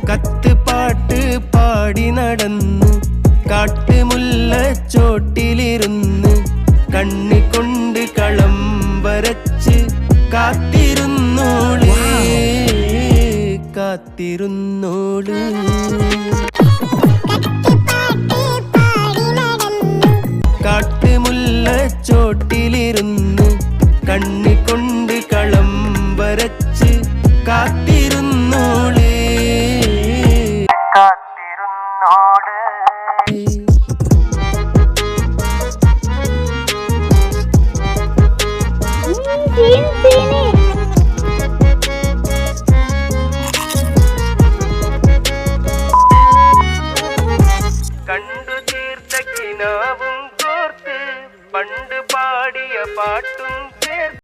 കത്തുപാട്ട് പാടി നടന്ന് കാട്ടുമുല്ലച്ചോട്ടിലിരുന്ന് കണ്ണിക്കൊണ്ട് കളം വരച്ച് കാത്തിരുന്നോള് കാത്തിരുന്നോള്. കാട്ടുമുല്ലച്ചോട്ടിലിരുന്ന് കണ്ണിക്കൊണ്ട് കളം വരച്ച് കാത്തിരുന്നോള് കാത്തിരുന്നോള്. Sini.